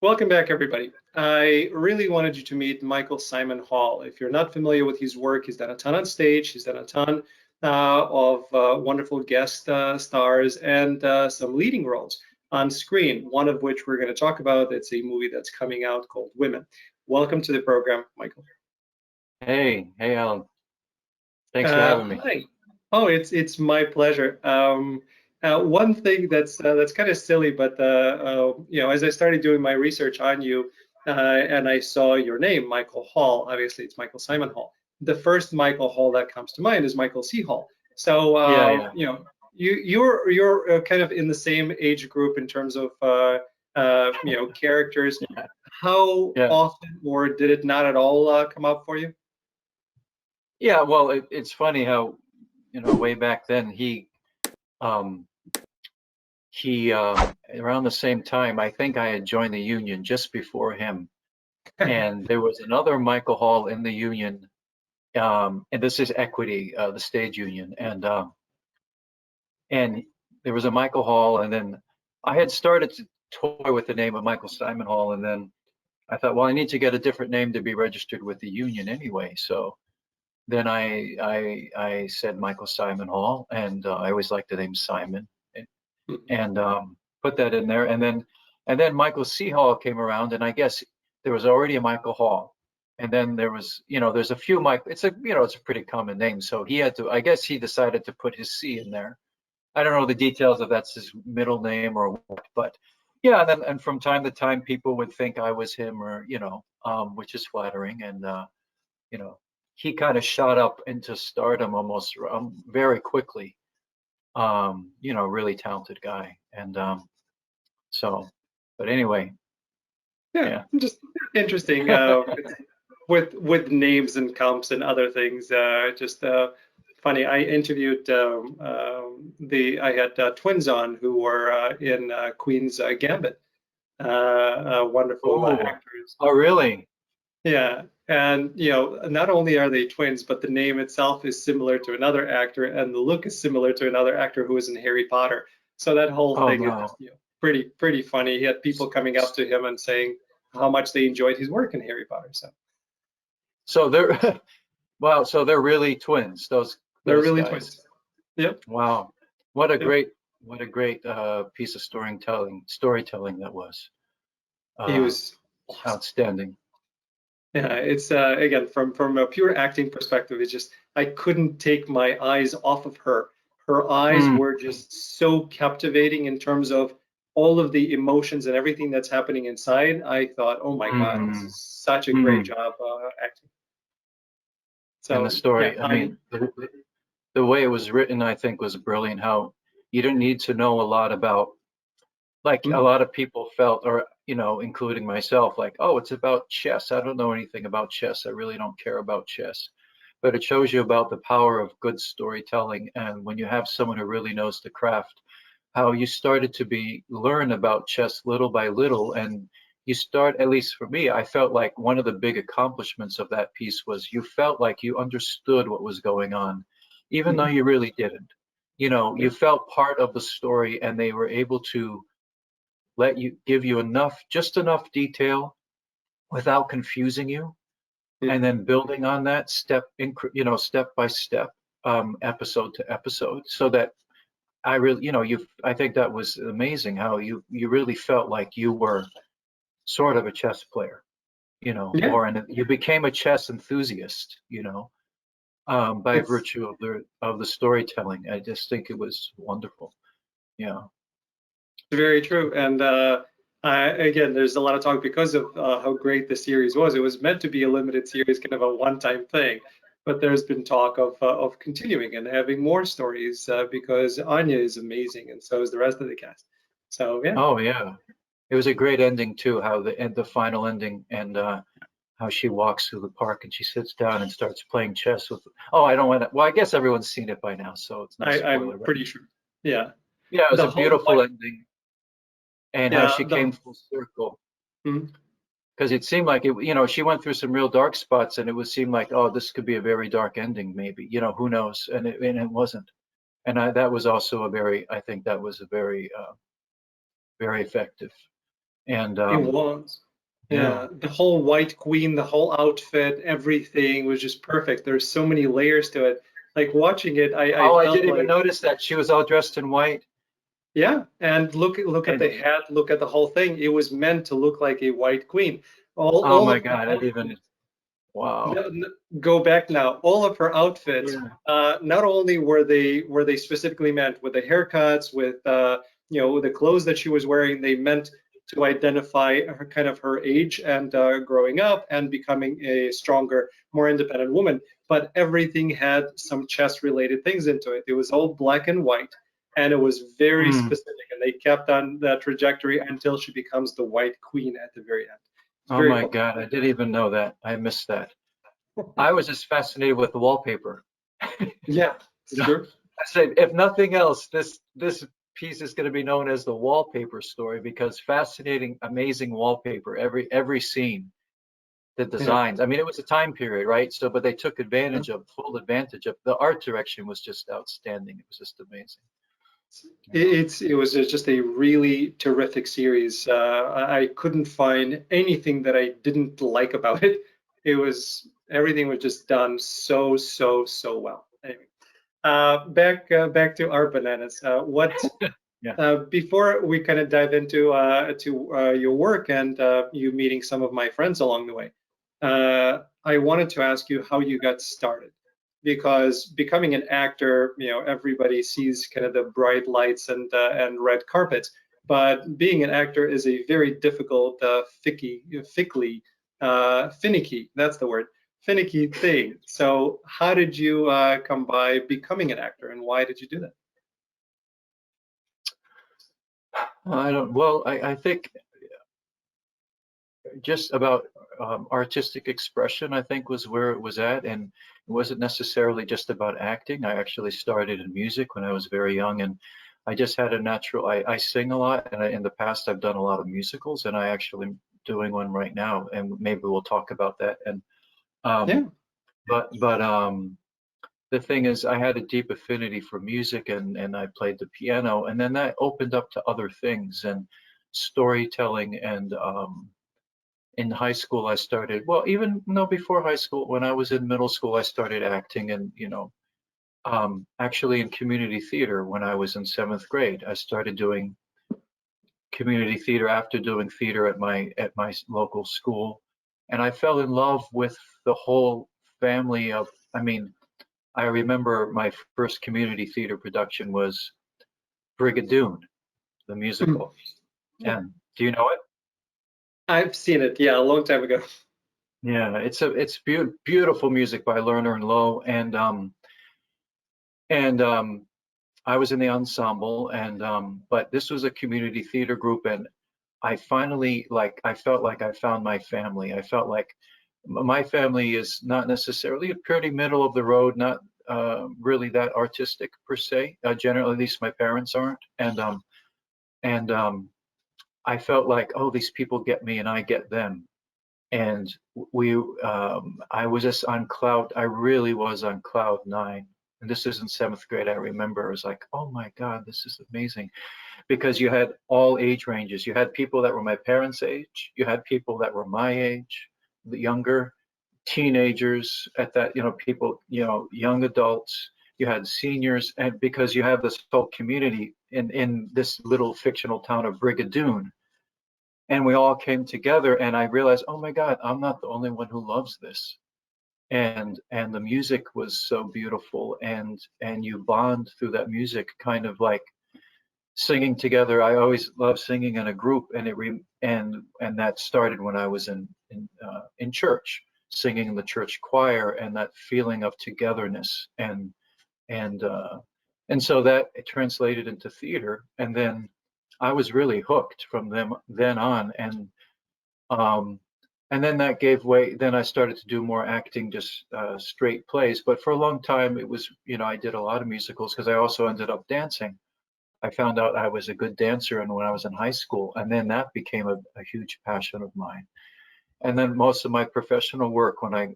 Welcome back, everybody. I really wanted you to meet Michael Simon Hall. If you're not familiar with his work, he's done a ton on stage. He's done a ton of wonderful guest stars and some leading roles on screen, one of which we're going to talk about. It's a movie that's coming out called Women. Welcome to the program, Michael. Hey, Alan. Thanks for having me. Hi. Oh, it's my pleasure. One thing that's kind of silly, but as I started doing my research on you, and I saw your name, Michael Hall. Obviously, it's Michael Simon Hall. The first Michael Hall that comes to mind is Michael C. Hall. So Yeah. you're kind of in the same age group in terms of characters. Yeah. How Yeah. often, or did it not at all come up for you? Yeah. Well, it's funny how, way back then um, he, around the same time, I think I had joined the union just before him. And there was another Michael Hall in the union. And this is Equity, the stage union. And there was a Michael Hall. And then I had started to toy with the name of Michael Simon Hall. And then I thought, well, I need to get a different name to be registered with the union anyway. So then I said Michael Simon Hall, and I always liked the name Simon, and put that in there. And then Michael C. Hall came around, and I guess there was already a Michael Hall, and then there was, there's a few Michael. It's a pretty common name, so he had to. I guess he decided to put his C in there. I don't know the details if that's his middle name or what, but yeah. And from time to time, people would think I was him, or which is flattering, and you know, he kind of shot up into stardom almost very quickly. Really talented guy. And so, but anyway, Yeah, yeah. just interesting. With names and comps and other things. Just funny. I interviewed I had twins on who were in Queen's Gambit. Wonderful Oh, actors. oh, really? Yeah, and not only are they twins, but the name itself is similar to another actor, and the look is similar to another actor who was in Harry Potter. So that whole Oh thing is no. just pretty funny. He had people coming up to him and saying how much they enjoyed his work in Harry Potter. So So they're wow. So they're really twins. Those they're those really guys. twins. Yep. Wow. What a Yep. great what a great piece of storytelling that was. He Uh, was awesome. Outstanding. Yeah, it's again from a pure acting perspective, it's just I couldn't take my eyes off of her. Her eyes Mm, were just so captivating in terms of all of the emotions and everything that's happening inside. I thought, oh my God, this mm, is such a great mm. job acting. And the So yeah, story, I mean, the way it was written, I think, was brilliant. How you didn't need to know a lot about, like a mm, lot of people felt, or including myself, like, oh, it's about chess. I don't know anything about chess. I really don't care about chess. But it shows you about the power of good storytelling, and when you have someone who really knows the craft, how you started to be learn about chess little by little, and you start, at least for me, I felt like one of the big accomplishments of that piece was you felt like you understood what was going on, even though mhm, you really didn't. You yeah, felt part of the story, and they were able to give you just enough detail without confusing you, yeah. and then building on that step by step, episode to episode, so that I really, I think that was amazing how you really felt like you were sort of a chess player, Yeah, you became a chess enthusiast, by it's virtue of the storytelling. I just think it was wonderful. Yeah. very true. And again, there's a lot of talk because of how great the series was. It was meant to be a limited series, kind of a one-time thing. But there's been talk of continuing and having more stories because Anya is amazing, and so is the rest of the cast. So yeah, Oh yeah. It was a great ending too, how the final ending, and how she walks through the park and she sits down and starts playing chess with. Oh, I don't want to. Well, I guess everyone's seen it by now, so it's no I'm spoiler, right? pretty sure. Yeah, Yeah, it was the a whole beautiful ending, and how yeah she the came full circle. mhm. Because it seemed like she went through some real dark spots, and it would seem like, oh, this could be a very dark ending, maybe. Who knows? And it wasn't. And that was also I think that was a very, very effective. And It was. yeah. Yeah, the whole White Queen, the whole outfit, everything was just perfect. There's so many layers to it. Like watching it, I Oh, I felt didn't even like, notice that she was all dressed in white. yeah, and look at And the hat, look at the whole thing. It was meant to look like a White Queen. oh All my of her God, I didn't even. Wow. go back now. All of her outfits, Yeah. not only were they specifically meant with the haircuts, with the clothes that she was wearing, they meant to identify her kind of her age and growing up and becoming a stronger, more independent woman. But everything had some chess related things into it. It was all black and white, and it was very Hmm. specific. And they kept on that trajectory until she becomes the White Queen at the very end. It's Oh very my cool. God, I didn't even know that. I missed that. I was just fascinated with the wallpaper. Yeah, You it's know, true. I said, if nothing else, this piece is going to be known as the wallpaper story because fascinating, amazing wallpaper. Every scene, the Yeah. designs. I mean, it was a time period, right? So, but they took full advantage of the art direction was just outstanding. It was just amazing. You know. It was just a really terrific series. I couldn't find anything that I didn't like about it. It was everything was just done so well. Anyway, back to our bananas. What Yeah. before we kind of dive into your work and you meeting some of my friends along the way, I wanted to ask you how you got started. Because becoming an actor, everybody sees kind of the bright lights and red carpets, but being an actor is a very difficult, finicky. That's the word, finicky thing. So, how did you come by becoming an actor, and why did you do that? I don't, well, I think just about artistic expression, I think was where it was at. And it wasn't necessarily just about acting. I actually started in music when I was very young. And I just had a natural, I sing a lot. And in the past, I've done a lot of musicals. And I actually am doing one right now. And maybe we'll talk about that. And, Yeah. um, but the thing is, I had a deep affinity for music and I played the piano. And then that opened up to other things and storytelling and, in high school I started, well, even no, before high school, when I was in middle school I started acting. And actually in community theater when I was in 7th grade I started doing community theater after doing theater at my local school. And I fell in love with the whole family of, I mean, I remember my first community theater production was Brigadoon, the musical. Yeah. And do you know it? I've seen it, yeah, a long time ago. Yeah, it's beautiful music by Lerner and Lowe. And I was in the ensemble. And but this was a community theater group. And I finally, like, I felt like I found my family. I felt like my family is not necessarily pretty middle of the road, not really that artistic per se. Generally, at least my parents aren't. And I felt like, oh, these people get me and I get them. And I was just on cloud. I really was on cloud nine. And this is in 7th grade. I remember it was like, oh my God, this is amazing. Because you had all age ranges. You had people that were my parents' age. You had people that were my age, the younger, teenagers at that, people, young adults. You had seniors. And because you have this whole community in this little fictional town of Brigadoon, and we all came together. And I realized, oh my God, I'm not the only one who loves this. And the music was so beautiful. And you bond through that music, kind of like singing together. I always loved singing in a group. And that started when I was in church, singing in the church choir, and that feeling of togetherness. And so that it translated into theater. And then I was really hooked from then on. Um, and then that gave way. Then I started to do more acting, just straight plays. But for a long time, it was, I did a lot of musicals because I also ended up dancing. I found out I was a good dancer and when I was in high school. And then that became a huge passion of mine. And then most of my professional work, when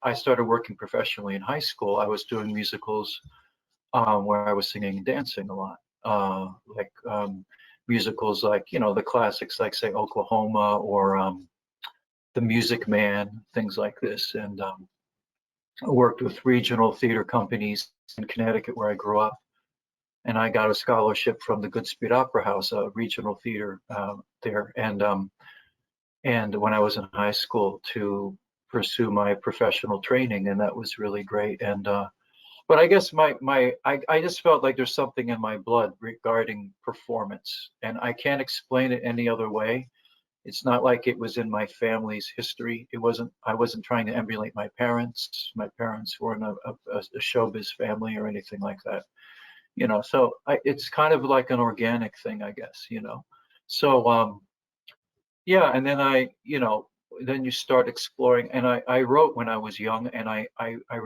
I started working professionally in high school, I was doing musicals where I was singing and dancing a lot, like musicals like, the classics like, say, Oklahoma or The Music Man, things like this. And I worked with regional theater companies in Connecticut where I grew up. And I got a scholarship from the Goodspeed Opera House, a regional theater there. And when I was in high school to pursue my professional training, and that was really great. And but I guess I just felt like there's something in my blood regarding performance, and I can't explain it any other way. It's not like it was in my family's history. I wasn't trying to emulate my parents. My parents weren't a showbiz family or anything like that. So it's kind of like an organic thing, I guess. So yeah, and then then you start exploring. And I wrote when I was young, and I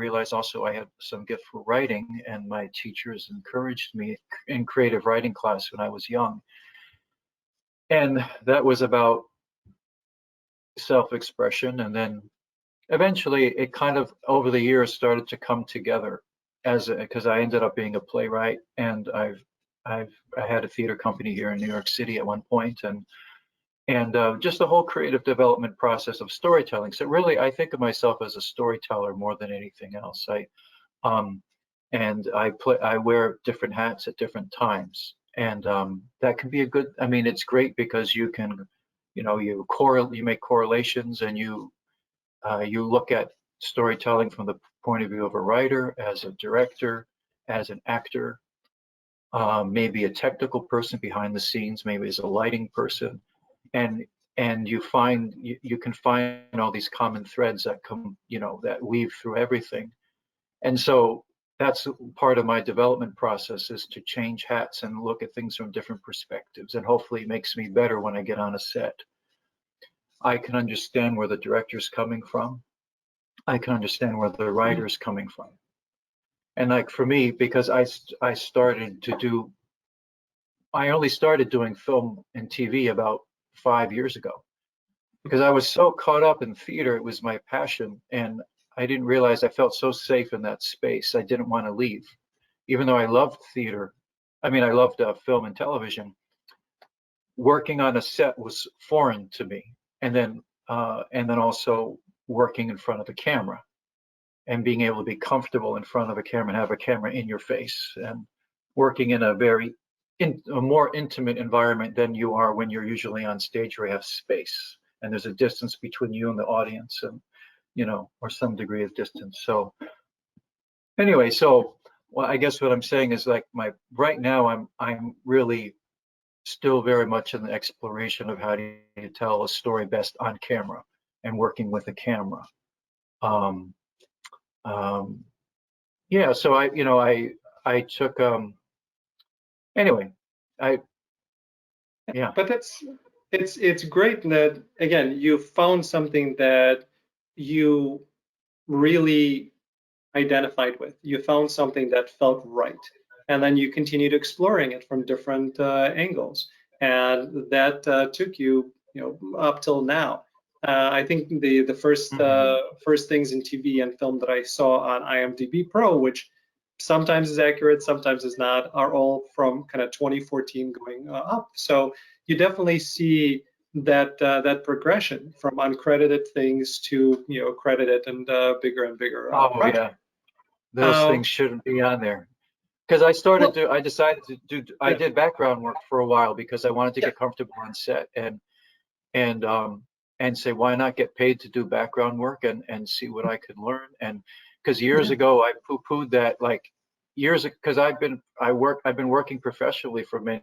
realized also I had some gift for writing, and my teachers encouraged me in creative writing class when I was young. And that was about self-expression. And then eventually it kind of over the years started to come together because I ended up being a playwright, and I had a theater company here in New York City at one point, and just the whole creative development process of storytelling. So really, I think of myself as a storyteller more than anything else. I wear different hats at different times, and that can be a good. I mean, it's great because you can, you make correlations, and you look at storytelling from the point of view of a writer, as a director, as an actor, maybe a technical person behind the scenes, maybe as a lighting person, and you can find all these common threads that come, that weave through everything. And so that's part of my development process, is to change hats and look at things from different perspectives, and hopefully it makes me better when I get on a set. I can understand where the director's coming from. I can understand where the writer's coming from. And like for me, because I only started doing film and TV about 5 years ago, because I was so caught up in theater. It was my passion, and I didn't realize I felt so safe in that space. I didn't want to leave, even though I loved theater. I mean, I loved film and television. Working on a set was foreign to me, and then also working in front of the camera and being able to be comfortable in front of a camera and have a camera in your face, and working in a more intimate environment than you are when you're usually on stage, where you have space and there's a distance between you and the audience, and or some degree of distance. So anyway, well, I guess what I'm saying is, like, right now I'm really still very much in the exploration of how do you tell a story best on camera and working with a camera. Yeah, so I took anyway, yeah. But it's great that, again, you found something that you really identified with. You found something that felt right, and then you continued exploring it from different angles, and that took you, up till now. I think the first things in TV and film that I saw on IMDb Pro, which sometimes is accurate, sometimes is not, are all from kind of 2014 going up. So you definitely see that progression from uncredited things to credited and bigger and bigger projects. Yeah, those things shouldn't be on there, because I decided to do. I did background work for a while because I wanted to get comfortable on set, and say, why not get paid to do background work and see what I could learn. And because years ago I poo-pooed that, like because I've been working professionally for many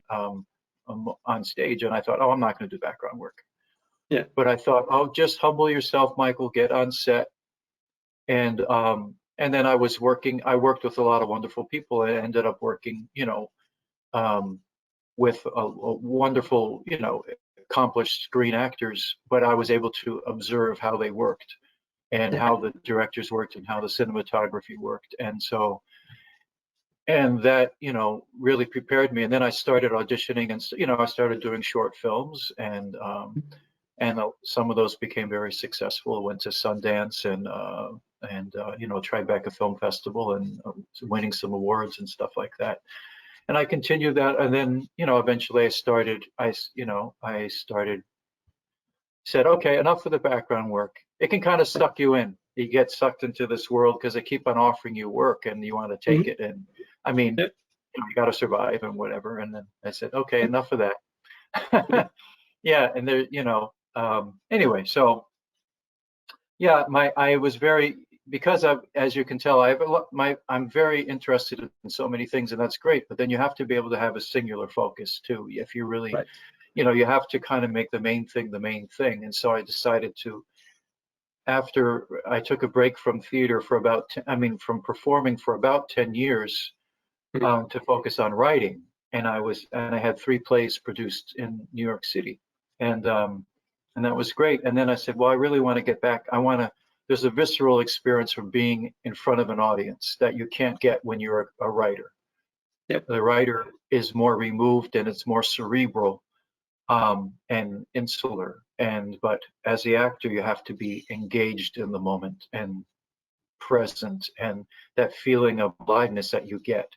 on stage, and I thought, oh, I'm not going to do background work. Yeah. But I thought, oh, just humble yourself, Michael, get on set. And then I worked with a lot of wonderful people. I ended up working, with a wonderful, accomplished screen actors, but I was able to observe how they worked, and how the directors worked, and how the cinematography worked. And that, really prepared me. And then I started auditioning, and, I started doing short films, and some of those became very successful. Went to Sundance and Tribeca Film Festival, and winning some awards and stuff like that. and I continued that, and then eventually said, okay, enough of the background work. It can kind of suck you in. You get sucked into this world because they keep on offering you work and you want to take it. And I mean, Yep. you got to survive and whatever. And then I said, okay, enough of that. Yeah. And there, anyway, so yeah, I was because as you can tell, I'm very interested in so many things, and that's great. But then you have to be able to have a singular focus too. If you really, Right. you have to kind of make the main thing the main thing. And so I decided to, after I took a break from theater for from performing for about 10 years, to focus on writing. And I had 3 plays produced in New York City. And that was great. And then I said, well, I really want to get back. There's a visceral experience from being in front of an audience that you can't get when you're a writer. Yep. The writer is more removed and it's more cerebral, and insular. But as the actor, you have to be engaged in the moment and present, and that feeling of aliveness that you get,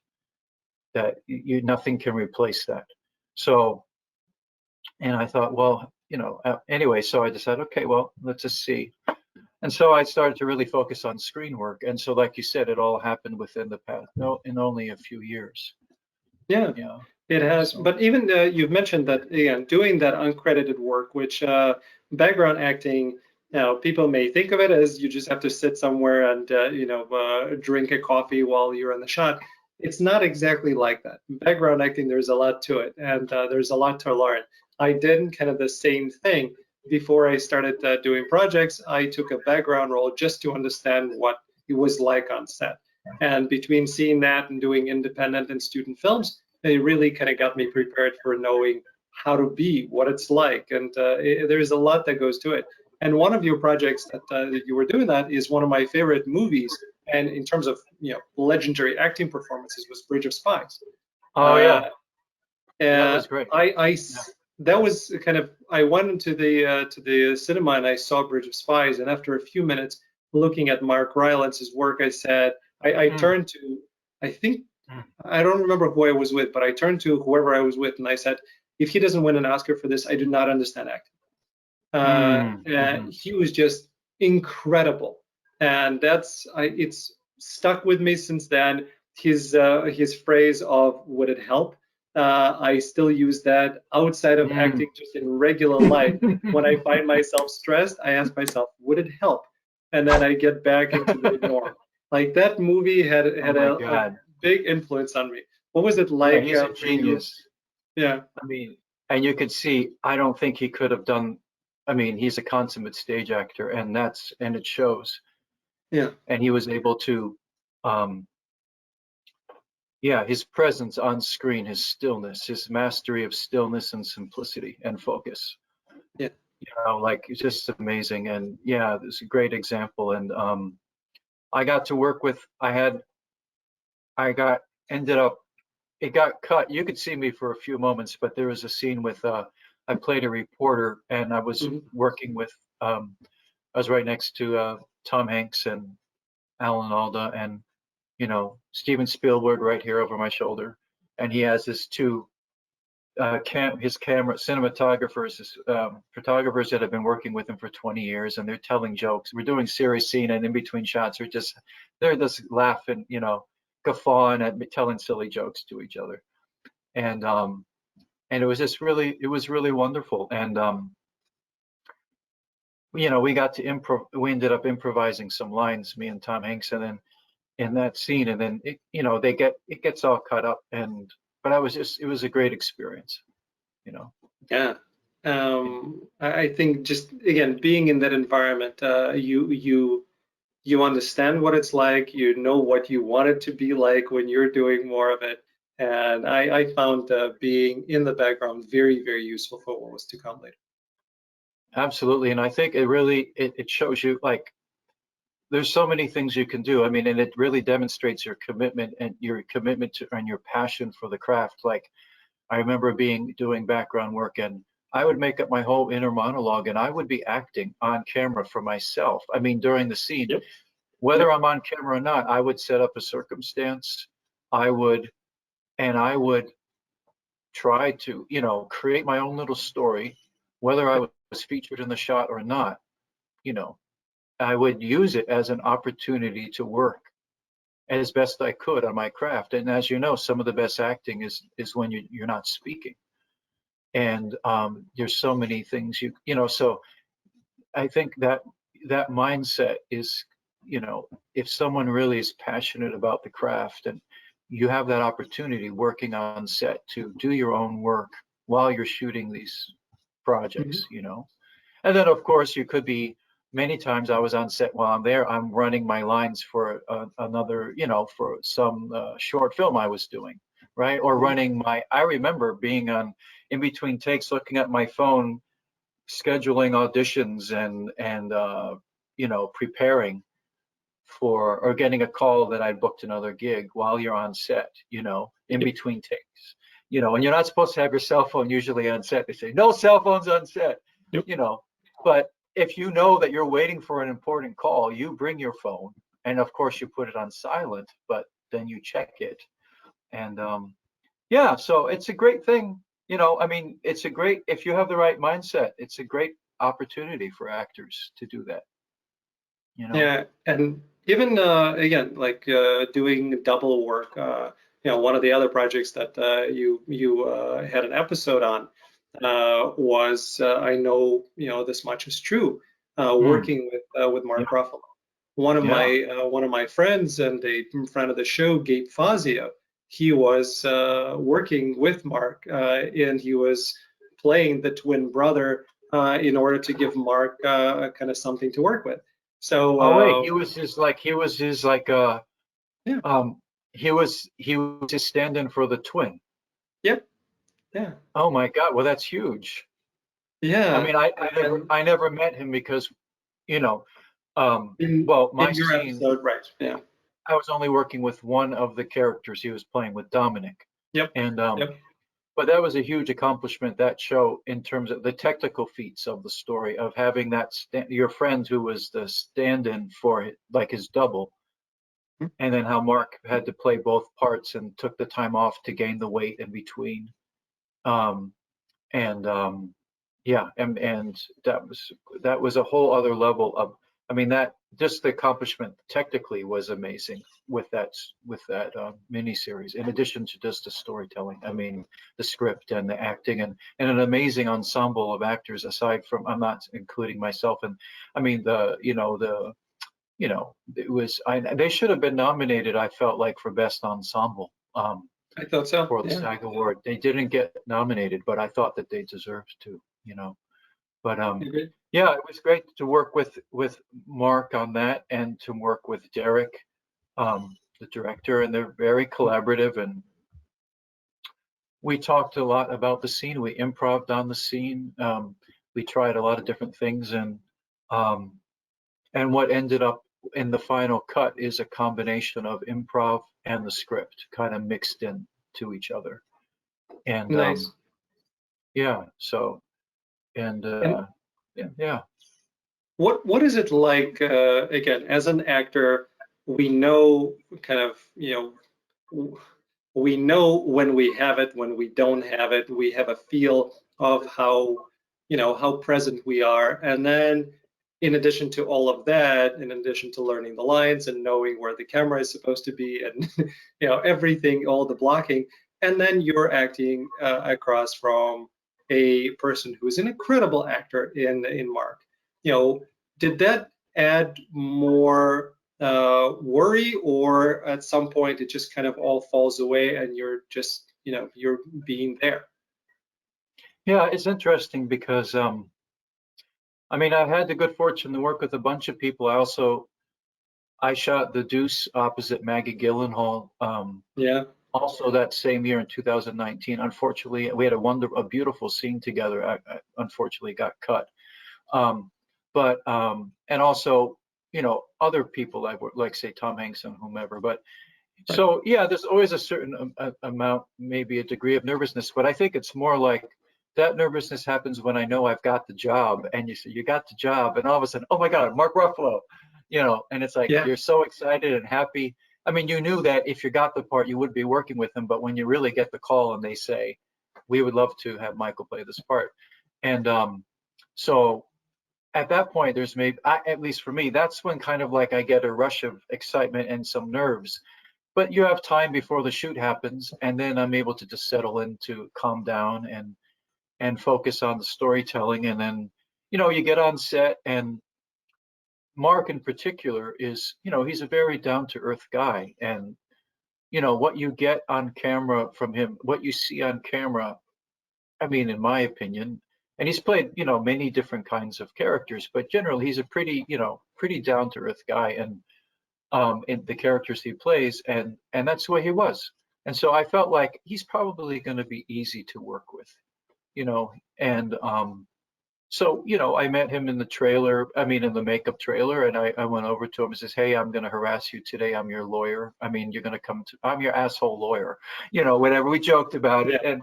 that nothing can replace that. So, and I thought, well, anyway, so I decided, okay, well, let's just see. And so I started to really focus on screen work. And so, like you said, it all happened within the past, in only a few years. Yeah. Yeah. It has, So, but even you've mentioned that again, doing that uncredited work, which background acting, people may think of it as you just have to sit somewhere and drink a coffee while you're in the shot. It's not exactly like that. Background acting, there's a lot to it, and there's a lot to learn. I did kind of the same thing before I started doing projects. I took a background role just to understand what it was like on set, and between seeing that and doing independent and student films, it really kind of got me prepared for knowing how to be, what it's like, and there's a lot that goes to it. And one of your projects that you were doing that is one of my favorite movies, and in terms of legendary acting performances, was Bridge of Spies. oh yeah, that was great. I that was kind of, I went into the cinema and I saw Bridge of Spies, and after a few minutes looking at Mark Rylance's work, I said I turned to, I think, I don't remember who I was with, but I turned to whoever I was with and I said, if he doesn't win an Oscar for this, I do not understand acting. He was just incredible, and it's stuck with me since then. His phrase of "would it help?" I still use that outside of acting, just in regular life. When I find myself stressed, I ask myself, "Would it help?" And then I get back into the norm. Like that movie had Oh my a God. big influence on me. What was it Yeah, like he's a for you? genius. Yeah. I mean, and you could see, I don't think he could have done, he's a consummate stage actor, and it shows. Yeah. And he was able to, yeah, his presence on screen, his stillness, his mastery of stillness and simplicity and focus. Yeah. Like, it's just amazing. And yeah, it's a great example. And I got to work with, ended up, it got cut. You could see me for a few moments, but there was a scene with, I played a reporter, and I was working with, I was right next to Tom Hanks and Alan Alda, and Steven Spielberg right here over my shoulder, and he has his two his camera cinematographers, his photographers that have been working with him for 20 years, and they're telling jokes. We're doing serious scene, and in between shots, they're just laughing, guffawing at telling silly jokes to each other, and it was it was really wonderful, and we got to we ended up improvising some lines, me and Tom Hanks, and then in that scene, and then it gets all cut up, but it was a great experience. Yeah. I think just again being in that environment, you understand what it's like, you know what you want it to be like when you're doing more of it, and I found being in the background very, very useful for what was to come later. Absolutely, and I think it shows you, like, there's so many things you can do. And it really demonstrates your commitment to and your passion for the craft. Like, I remember doing background work, and I would make up my whole inner monologue, and I would be acting on camera for myself. During the scene, Yep. whether Yep. I'm on camera or not, I would set up a circumstance. I would and I would try to, create my own little story, whether I was featured in the shot or not. You know, I would use it as an opportunity to work as best I could on my craft. And as you know, some of the best acting is when you're not speaking. And there's so many things so I think that mindset is, if someone really is passionate about the craft and you have that opportunity working on set to do your own work while you're shooting these projects, and then of course you could be, many times I was on set while I'm there, I'm running my lines for another, for some short film I was doing, right? Or running I remember being on in between takes, looking at my phone, scheduling auditions and preparing for, or getting a call that I booked another gig while you're on set, in between takes, and you're not supposed to have your cell phone usually on set. They say no cell phones on set, Yep. But if you know that you're waiting for an important call, you bring your phone, and of course you put it on silent, but then you check it. And yeah, so it's a great thing. It's a great, if you have the right mindset, it's a great opportunity for actors to do that. Yeah, and even again, like doing double work. One of the other projects that you had an episode on was I know this much is true. Working with Yeah. Mark Ruffalo, one of my friends and a friend of the show, Gabe Fazio. He was working with Mark, and he was playing the twin brother in order to give Mark kind of something to work with. So Oh wait, he was his yeah, he was his stand-in for the twin. yep, yeah, Oh my God, well that's huge. I yeah. mean, I never met him because, you know, In well, my your scene, episode, right? Yeah, I was only working with one of the characters he was playing with, Dominic. yep, And yep. but that was a huge accomplishment, that show, in terms of the technical feats of the story, of having that your friend who was the stand-in for like his double, and then how Mark had to play both parts and took the time off to gain the weight in between. Um, and yeah, and that was a whole other level of, that just the accomplishment technically was amazing with that miniseries. In addition to just the storytelling, the script and the acting, and an amazing ensemble of actors. Aside from, I'm not including myself, and it was, they should have been nominated, I felt like, for best ensemble. I thought so. For the Yeah. SAG Award. They didn't get nominated, to, but I thought that they deserved to. But Agreed. yeah, it was great to work with Mark on that, and to work with Derek, the director, and they're very collaborative, and we talked a lot about the scene. We improv'd on the scene. We tried a lot of different things, um, and what ended up in the final cut is a combination of improv and the script kind of mixed in to each other. And Nice. yeah, so, and And yeah. what is it like? Again, as an actor, we know kind of we know when we have it, when we don't have it. We have a feel of how present we are, and then in addition to all of that, in addition to learning the lines and knowing where the camera is supposed to be, and everything, all the blocking, and then you're acting across from a person who is an incredible actor in Mark. Did that add more worry, or at some point it just kind of all falls away and you're just you're being there? Yeah, it's interesting because I've had the good fortune to work with a bunch of people. I shot The Deuce opposite Maggie Gyllenhaal, Yeah. also that same year in 2019. Unfortunately, we had a beautiful scene together. I unfortunately got cut. But and also, other people I've worked, like say Tom Hanks and whomever. But Right. so yeah, there's always a certain amount, maybe a degree of nervousness, but I think it's more like that nervousness happens when I know I've got the job, and you say you got the job, and all of a sudden, oh my God, Mark Ruffalo, and it's like Yeah. you're so excited and happy. I mean, you knew that if you got the part, you would be working with him, but when you really get the call and they say, we would love to have Michael play this part. And so at that point, there's maybe, at least for me, that's when kind of like I get a rush of excitement and some nerves. But you have time before the shoot happens, and then I'm able to just settle in to calm down and focus on the storytelling. And then, you get on set, and Mark in particular is, he's a very down-to-earth guy. And, what you get on camera from him, what you see on camera, I mean, in my opinion, and he's played, many different kinds of characters, but generally he's a pretty down-to-earth guy, and in the characters he plays, and that's the way he was. And so I felt like he's probably going to be easy to work with, and so, I met him in the trailer, I mean, in the makeup trailer, and I went over to him and says, hey, I'm going to harass you today. I'm your lawyer. I mean, you're going to I'm your asshole lawyer, whatever. We joked about it. Yeah. And,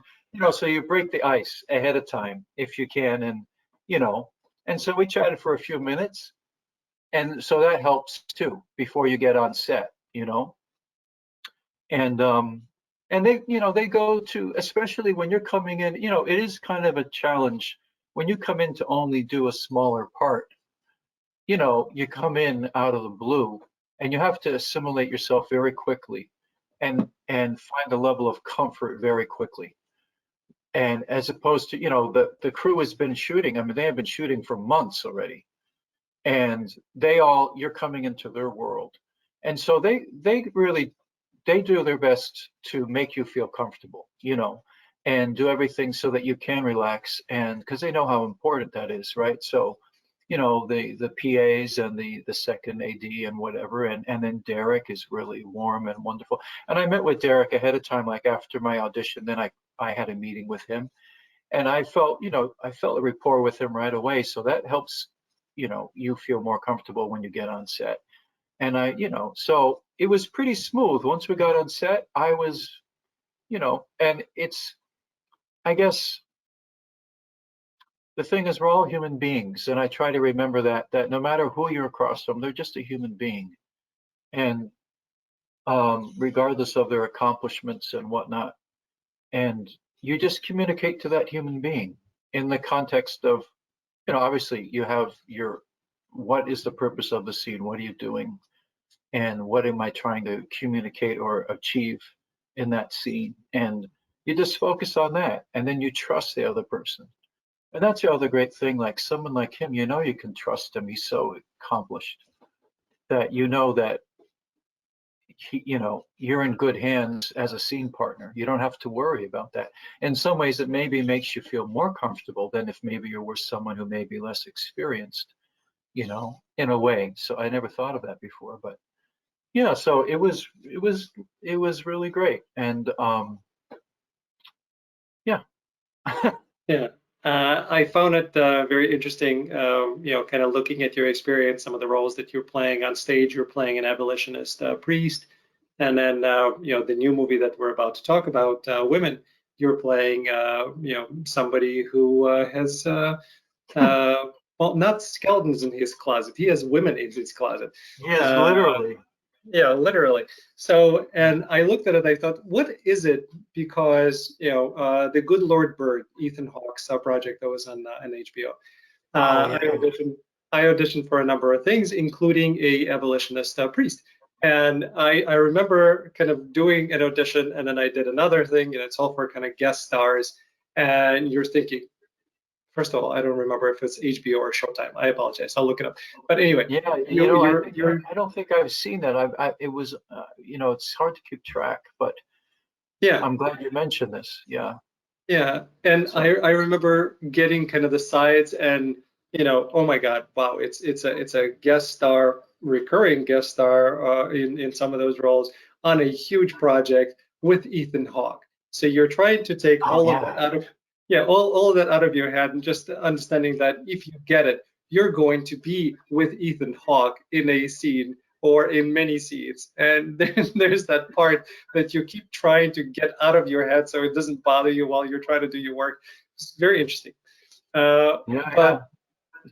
so you break the ice ahead of time if you can. And so we chatted for a few minutes. And so that helps too before you get on set, and they go to, especially when you're coming in, it is kind of a challenge when you come in to only do a smaller part. You come in out of the blue and you have to assimilate yourself very quickly and find a level of comfort very quickly. And as opposed to, the crew has been shooting, I mean, they have been shooting for months already. And you're coming into their world. And so they do their best to make you feel comfortable, and do everything so that you can relax, and because they know how important that is, right? So, the PAs and the second AD and whatever, and then Derek is really warm and wonderful. And I met with Derek ahead of time, like after my audition, then I had a meeting with him, and I felt a rapport with him right away. So that helps, you feel more comfortable when you get on set. And so it was pretty smooth. Once we got on set, I was, and I guess the thing is, we're all human beings. And I try to remember that no matter who you're across from, they're just a human being. And regardless of their accomplishments and whatnot. And you just communicate to that human being in the context of, obviously you have what is the purpose of the scene? What are you doing? And what am I trying to communicate or achieve in that scene? And you just focus on that, and then you trust the other person. And that's the other great thing, like someone like him, you can trust him. He's so accomplished that that you're in good hands as a scene partner. You don't have to worry about that. In some ways, it maybe makes you feel more comfortable than if maybe you're with someone who may be less experienced, in a way. So I never thought of that before, but yeah, so it was really great. And yeah. Yeah. I found it very interesting, kind of looking at your experience, some of the roles that you're playing on stage. You're playing an abolitionist priest, and then the new movie that we're about to talk about, Women. You're playing, somebody who has well, not skeletons in his closet. He has women in his closet. Yes, Uh, literally. yeah, literally. So, and I looked at it, I thought, what is it? Because, the Good Lord Bird, Ethan Hawke's project that was on HBO. Oh I yeah. auditioned for a number of things, including a abolitionist priest. And I remember kind of doing an audition, and then I did another thing, it's all for kind of guest stars. And you're thinking, first of all, I don't remember if it's HBO or Showtime. I apologize. I'll look it up. But anyway, Yeah, I don't think I've seen that. It was, it's hard to keep track, but yeah. I'm glad you mentioned this. Yeah. Yeah, and So, I remember getting kind of the sides, and oh my God, wow, it's a guest star, recurring guest star in some of those roles on a huge project with Ethan Hawke. So you're trying to take oh all of that yeah. out of all of that out of your head, and just understanding that if you get it, you're going to be with Ethan Hawke in a scene or in many scenes, and then there's that part that you keep trying to get out of your head so it doesn't bother you while you're trying to do your work. It's very interesting. Yeah. But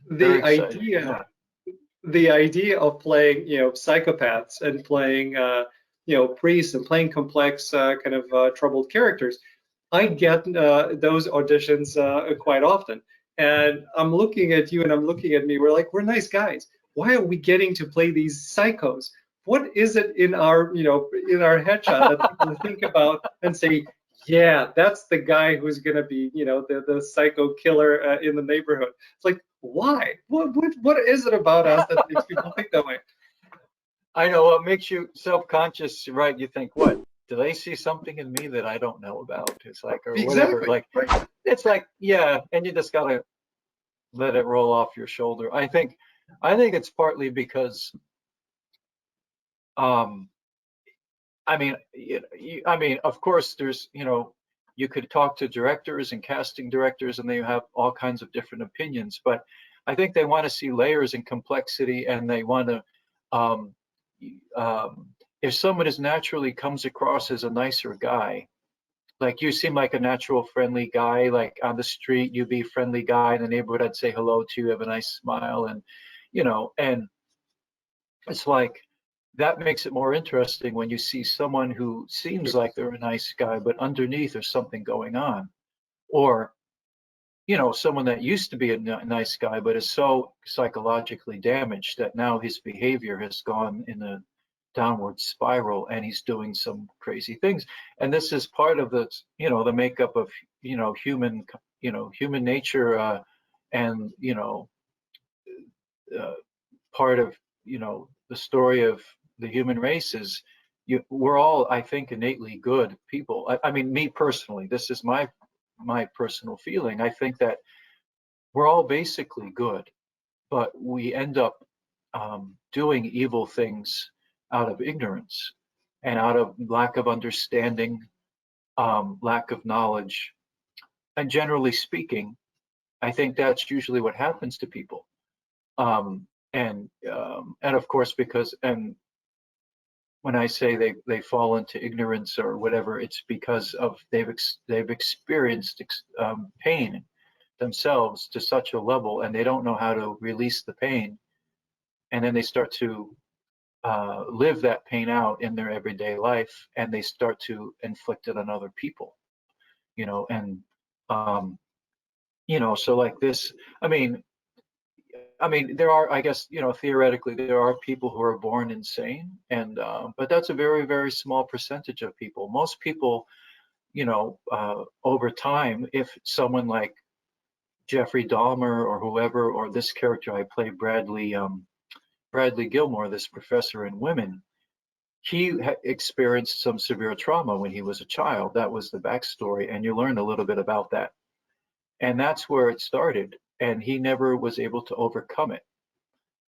Very the exciting. idea, Yeah. the idea of playing, psychopaths and playing, priests and playing complex kind of troubled characters, I get those auditions quite often. And I'm looking at you and I'm looking at me. We're like, we're nice guys. Why are we getting to play these psychos? What is it in our, in our headshot that people think about and say, yeah, that's the guy who's going to be, the psycho killer in the neighborhood? It's like, why? What is it about us that makes people think that way? I know what makes you self-conscious, right? You think, what? Do they see something in me that I don't know about? It's like, or whatever. Exactly. Like, Right. it's like, yeah, and you just gotta let it roll off your shoulder. I think it's partly because, um, I mean, of course, there's, you could talk to directors and casting directors, and they have all kinds of different opinions. But I think they want to see layers and complexity, and they want to, um, if someone is naturally comes across as a nicer guy, like you seem like a natural friendly guy, like on the street, you'd be a friendly guy in the neighborhood, I'd say hello to you, have a nice smile, and it's like that makes it more interesting when you see someone who seems like they're a nice guy, but underneath there's something going on. Or, someone that used to be a nice guy, but is so psychologically damaged that now his behavior has gone in a downward spiral and he's doing some crazy things. And this is part of the makeup of, human nature, and, uh, part of the story of the human race is we're all, I think, innately good people. I mean, me personally, this is my personal feeling. I think that we're all basically good, but we end up doing evil things out of ignorance and out of lack of understanding, lack of knowledge, and generally speaking, I think that's usually what happens to people. And of course, because and when I say they fall into ignorance or whatever, it's because of they've experienced pain themselves to such a level, and they don't know how to release the pain, and then they start to live that pain out in their everyday life, and they start to inflict it on other people, and um, so like this. I mean, there are, I guess, theoretically, there are people who are born insane, and but that's a very, very small percentage of people. Most people, over time, if someone like Jeffrey Dahmer or whoever, or this character I play, Bradley Gilmore, this professor in Women, he experienced some severe trauma when he was a child. That was the backstory, and you learn a little bit about that. And that's where it started. And he never was able to overcome it.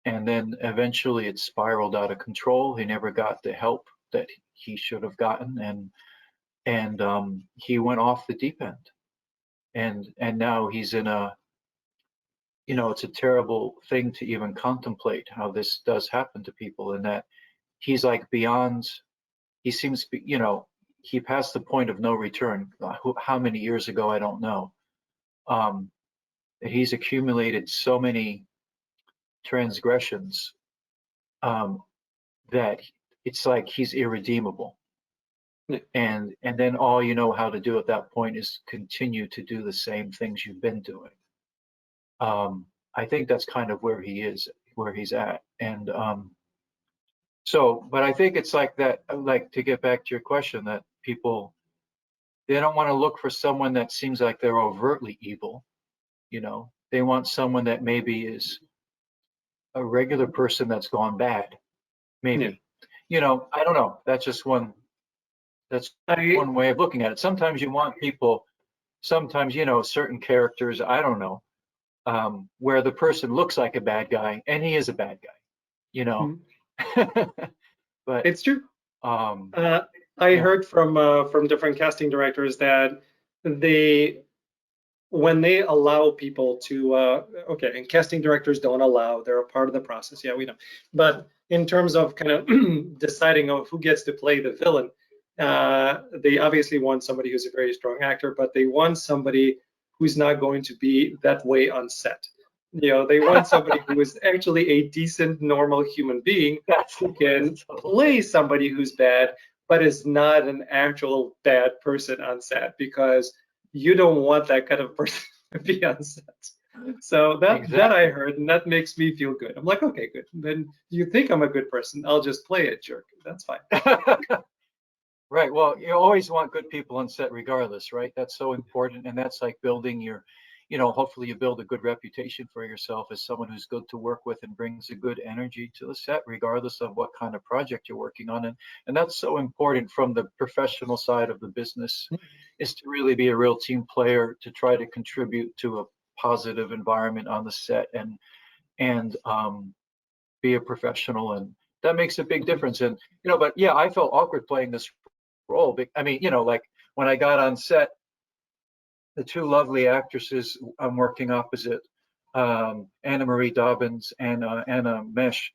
And then eventually it spiraled out of control. He never got the help that he should have gotten, and he went off the deep end. And now he's in a, it's a terrible thing to even contemplate how this does happen to people, and that he's like beyond. He seems, he passed the point of no return. How many years ago, I don't know. Um, he's accumulated so many transgressions, um, that it's like he's irredeemable. Yeah. And then all you know how to do at that point is continue to do the same things you've been doing. I think that's kind of where he is, where he's at. And but I think it's like that, like to get back to your question, that people, they don't want to look for someone that seems like they're overtly evil. They want someone that maybe is a regular person that's gone bad, Yeah. maybe. I don't know. That's I one way of looking at it. Sometimes you want people, sometimes, certain characters, I don't know, where the person looks like a bad guy and he is a bad guy, you know. Mhm. But It's true. um, Uh, I yeah, heard from different casting directors that they when they allow people to okay, and casting directors don't allow, they're a part of the process, yeah, we know, but in terms of kind of deciding of who gets to play the villain, they obviously want somebody who's a very strong actor, but they want somebody who's not going to be that way on set. They want somebody who is actually a decent, normal human being who can play somebody who's bad, but is not an actual bad person on set, because you don't want that kind of person to be on set. So that I Exactly. heard, and that makes me feel good. I'm like, okay, good. Then you think I'm a good person, I'll just play it, jerk. That's fine. Right. Well, you always want good people on set regardless, right? That's so important. And that's like building your, hopefully you build a good reputation for yourself as someone who's good to work with and brings a good energy to the set, regardless of what kind of project you're working on. And that's so important from the professional side of the business, is to really be a real team player, to try to contribute to a positive environment on the set, and be a professional. And that makes a big difference. And, but yeah, I felt awkward playing this role. I mean, like when I got on set, the two lovely actresses I'm working opposite, Anna Marie Dobbins and Anna Mesh,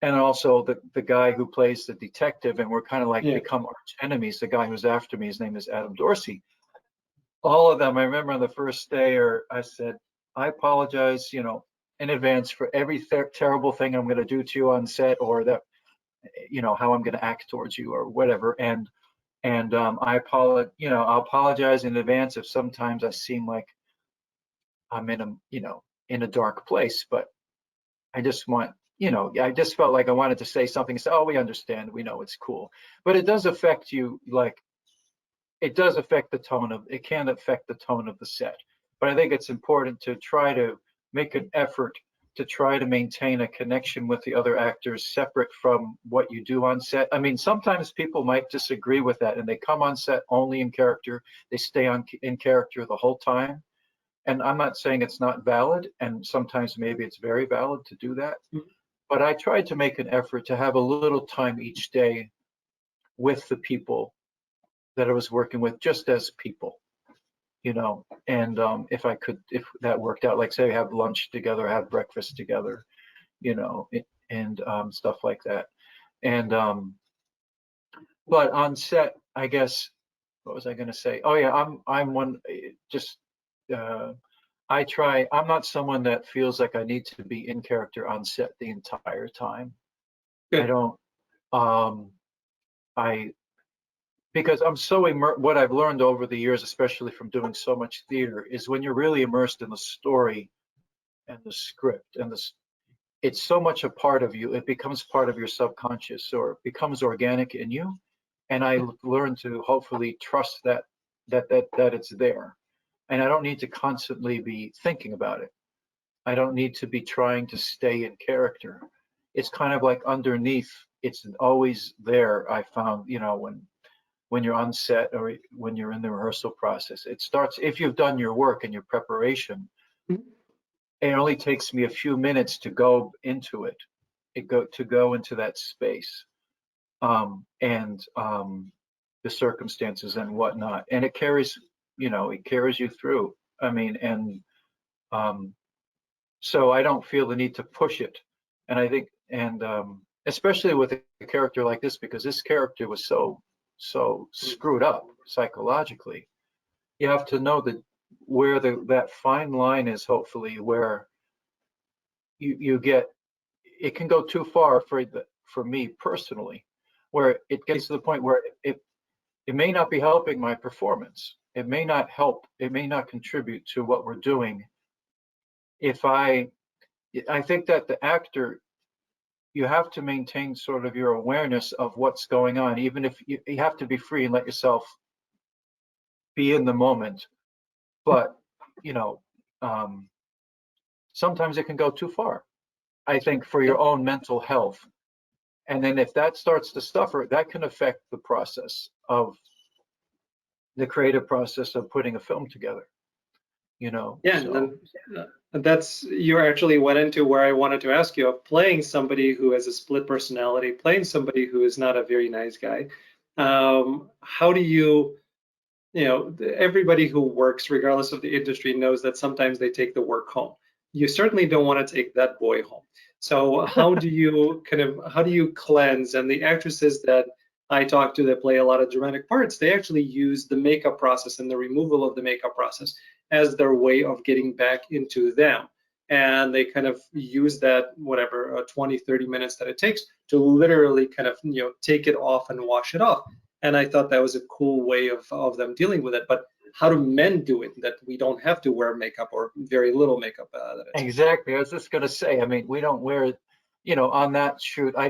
and also the guy who plays the detective, and we're kind of like Yeah. become arch enemies. The guy who's after me, his name is Adam Dorsey. All of them, I remember on the first day, or I said, I apologize, in advance for every terrible thing I'm going to do to you on set, or that, how I'm going to act towards you or whatever. And I'll apologize in advance if sometimes I seem like I'm in a dark place, but I just want, I just felt like I wanted to say something. Say, oh, we understand, we know, it's cool, but it does affect you. Like, it does affect it can affect the tone of the set. But I think it's important to try to make an effort to try to maintain a connection with the other actors separate from what you do on set. I mean, sometimes people might disagree with that and they come on set only in character. They stay in character the whole time. And I'm not saying it's not valid, and sometimes maybe it's very valid to do that. But I tried to make an effort to have a little time each day with the people that I was working with, just as people, and if that worked out, like say have lunch together, have breakfast together, and stuff like that. And but on set, I guess, what was I going to say? Oh yeah, I'm one, just uh, I'm not someone that feels like I need to be in character on set the entire time. I Good. don't, um, I, because I'm so what I've learned over the years, especially from doing so much theater, is when you're really immersed in the story and the script and it's so much a part of you, it becomes part of your subconscious, or it becomes organic in you. And I learned to hopefully trust that it's there. And I don't need to constantly be thinking about it. I don't need to be trying to stay in character. It's kind of like underneath, it's always there. I found, when you're on set or when you're in the rehearsal process, it starts, if you've done your work and your preparation, it only takes me a few minutes to go into it, to go into that space, and the circumstances and whatnot, and it carries you through. I mean, and so I don't feel the need to push it. And I think, and especially with a character like this, because this character was so screwed up psychologically, you have to know that where that fine line is, hopefully, where you get, it can go too far for me personally, where it gets to the point where it may not be helping my performance. It may not help, it may not contribute to what we're doing. If I think that the actor, you have to maintain sort of your awareness of what's going on, even if you have to be free and let yourself be in the moment. But, you know, sometimes it can go too far, I think, for your own mental health. And then if that starts to suffer, that can affect the process of the creative process of putting a film together, Yeah, so. and that's, you actually went into where I wanted to ask you, of playing somebody who has a split personality, playing somebody who is not a very nice guy. How do everybody who works, regardless of the industry, knows that sometimes they take the work home. You certainly don't want to take that boy home. So how do you cleanse? And the actresses that I talk to that play a lot of dramatic parts, they actually use the makeup process and the removal of the makeup process as their way of getting back into them. and they kind of use that whatever 20, 30 minutes that it takes to literally kind of take it off and wash it off. And I thought that was a cool way of them dealing with it. But how do men do it that we don't have to wear makeup or very little makeup that is? Exactly. I was just going to say, I mean, we don't wear, on that shoot, I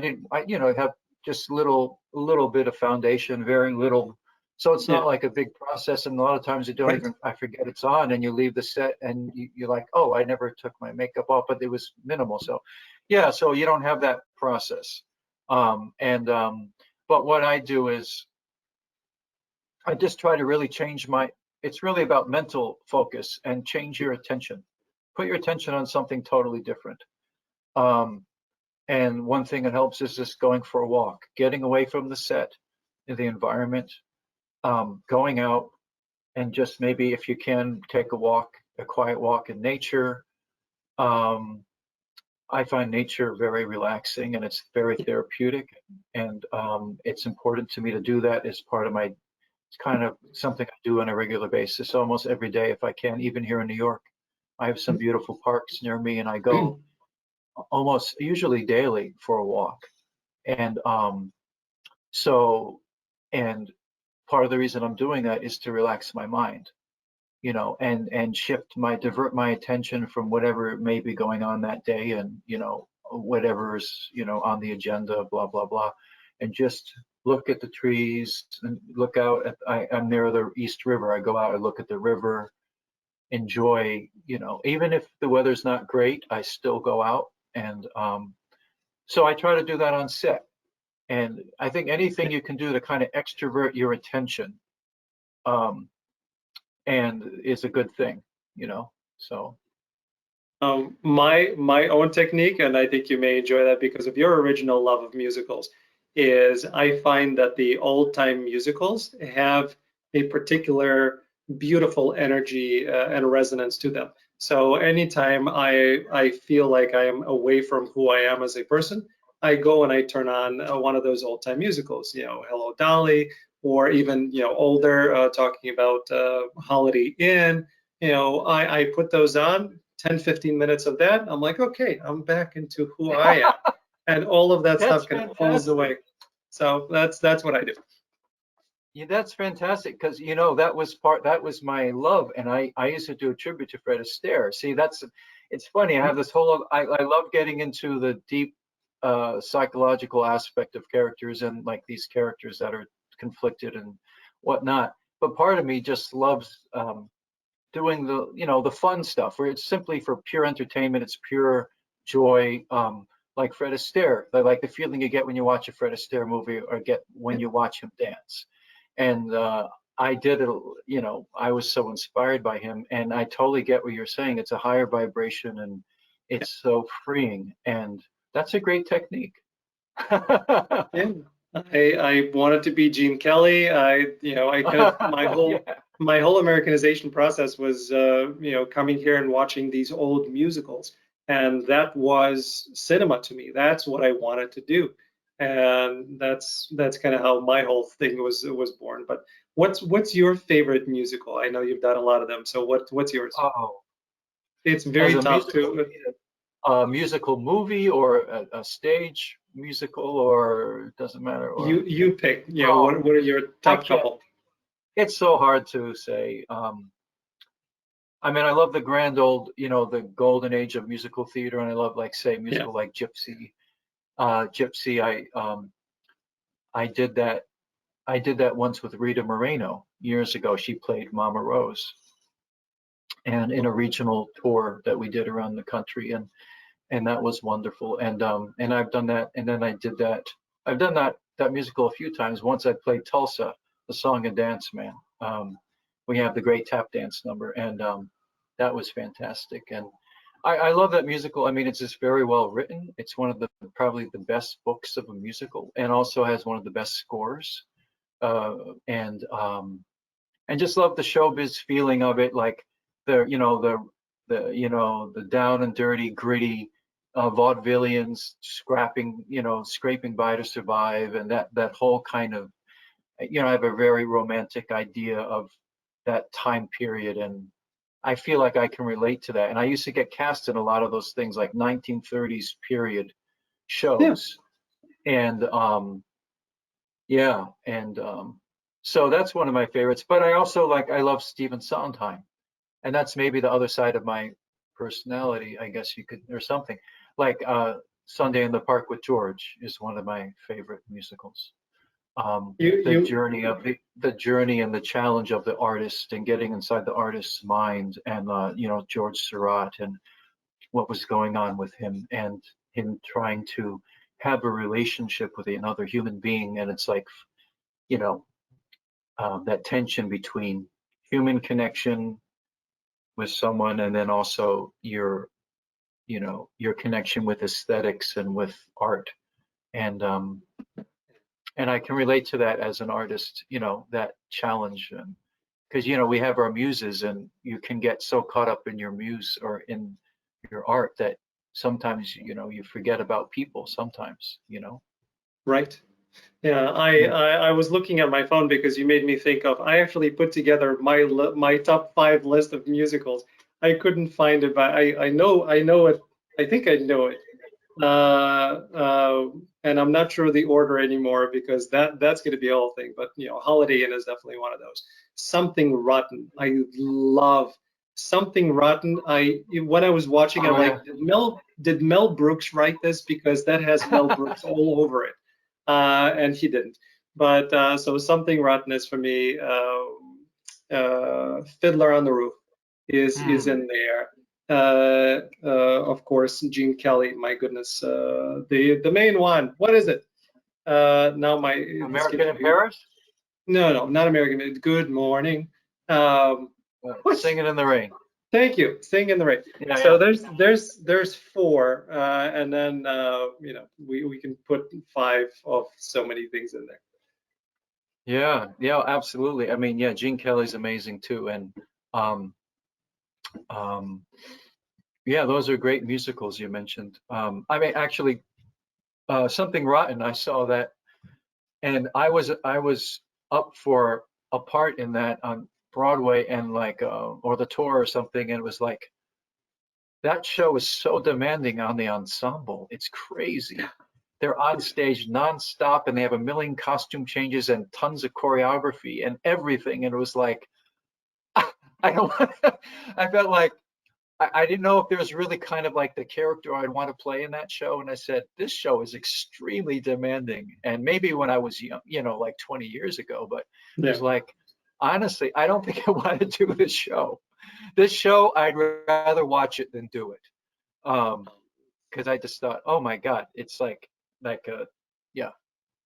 have just little bit of foundation, very little. So it's Yeah, not like a big process. And a lot of times you don't right. even, I forget it's on and you leave the set and you're like, oh, I never took my makeup off, but it was minimal. So yeah, so you don't have that process. But what I do is I just try to really it's really about mental focus and change your attention. Put your attention on something totally different. Um, and one thing that helps is just going for a walk, getting away from the set, the environment, going out and just maybe if you can take a walk, a quiet walk in nature. Um, I find nature very relaxing and it's very therapeutic. And it's important to me to do that as part of my, it's kind of something I do on a regular basis, almost every day if I can, even here in New York. I have some beautiful parks near me and I go almost usually daily for a walk. And so, and part of the reason I'm doing that is to relax my mind, and divert my attention from whatever may be going on that day and, whatever's, on the agenda, blah, blah, blah. And just look at the trees and look out I'm near the East River. I go out and look at the river, enjoy, even if the weather's not great, I still go out. And so I try to do that on set. And I think anything you can do to kind of extrovert your attention um, and is a good thing. So My own technique, and I think you may enjoy that because of your original love of musicals, is I find that the old time musicals have a particular beautiful energy and resonance to them. So anytime I feel like I am away from who I am as a person, I go and I turn on one of those old time musicals, Hello Dolly, or even older, talking about Holiday Inn. I put those on, 10, 15 minutes of that. I'm like, okay, I'm back into who I am. And all of that that's stuff kind of pulls fantastic. away. So that's what I do. Yeah, that's fantastic because that was my love, and I used to do a tribute to Fred Astaire. See, it's funny. I have this whole I love getting into the deep psychological aspect of characters and like these characters that are conflicted and whatnot. But part of me just loves doing the fun stuff where it's simply for pure entertainment. It's pure joy. Like Fred Astaire, like the feeling you get when you watch a Fred Astaire movie or get when Yeah, you watch him dance. And I did it, I was so inspired by him, and I totally get what you're saying. It's a higher vibration and yeah, it's so freeing, and that's a great technique. yeah. I wanted to be Gene Kelly. I kind of Yeah, my whole Americanization process was coming here and watching these old musicals, and that was cinema to me. That's what I wanted to do, and that's kind of how my whole thing was born. But what's your favorite musical? I know you've done a lot of them, so what's yours? oh, It's as very a tough musical, to. a musical movie or a stage musical, or it doesn't matter, or You pick. oh, What are your I top can't. couple? It's so hard to say. I mean, I love the grand old, the golden age of musical theater, and I love, like, say, Yeah. musical like Gypsy. Gypsy, I did that. I did that once with Rita Moreno years ago. She played Mama Rose, and in a regional tour that we did around the country, and that was wonderful. And I've done that, and then I did that. I've done that musical a few times. Once I played Tulsa, the Song and Dance Man. We have the great tap dance number, and that was fantastic. And I love that musical. I mean, it's just very well written. It's one of the probably the best books of a musical, and also has one of the best scores. Uh, and just love the showbiz feeling of it, like the down and dirty, gritty vaudevillians scraping by to survive, and that whole kind of, I have a very romantic idea of that time period, and I feel like I can relate to that. And I used to get cast in a lot of those things like 1930s period Yeah. shows. And yeah, and so that's one of my favorites. But I also I love Stephen Sondheim. And that's maybe the other side of my personality, I guess you could, or something. Like Sunday in the Park with George is one of my favorite musicals. The You journey of the journey and the challenge of the artist and getting inside the artist's mind, and you know, George Seurat and what was going on with him, and him trying to have a relationship with another human being. And it's like, you know, that tension between human connection with someone, and then also your, you know, your connection with aesthetics and with art. And and I can relate to that as an artist, you know, that challenge. And because, you know, we have our muses, and you can get so caught up in your muse or in your art that sometimes, you know, you forget about people sometimes, you know. right. Yeah, Yeah. I was looking at my phone because you made me think of. I actually put together my top five list of musicals. I couldn't find it, but I know it. I think I know it. And I'm not sure the order anymore because that's going to be a whole thing. But you know, Holiday Inn is definitely one of those. Something Rotten. I love Something Rotten. When I was watching, I'm Oh like, yeah. Did Mel Brooks write this? Because that has Mel Brooks all over it, and he didn't. But so Something Rotten is for me. Fiddler on the Roof is Hmm. in there. Of course, Gene Kelly. My goodness, the main one. What is it? Now my it American escapes in me. Paris. No, not American. Good Morning. Um, what? Singing in the Rain. Thank you. Sing in the Rain. Yeah, So yeah. there's four, and then you know, we can put five of so many things in there. Yeah, yeah, absolutely. I mean, yeah, Gene Kelly's amazing too. And um, um, yeah, those are great musicals you mentioned. I mean, actually, Something Rotten, I saw that, and I was up for a part in that on Broadway, and or the tour or something, and it was like that show is so demanding on the ensemble. It's crazy. They're on stage nonstop, and they have a million costume changes and tons of choreography and everything. And it was like, I don't, I felt like I didn't know if there was really kind of like the character I'd want to play in that show. And I said, this show is extremely demanding. And maybe when I was young, you know, like 20 years ago, but it Yeah. was like, honestly, I don't think I want to do this show. This show, I'd rather watch it than do it. Because I just thought, oh my God, it's like a, yeah,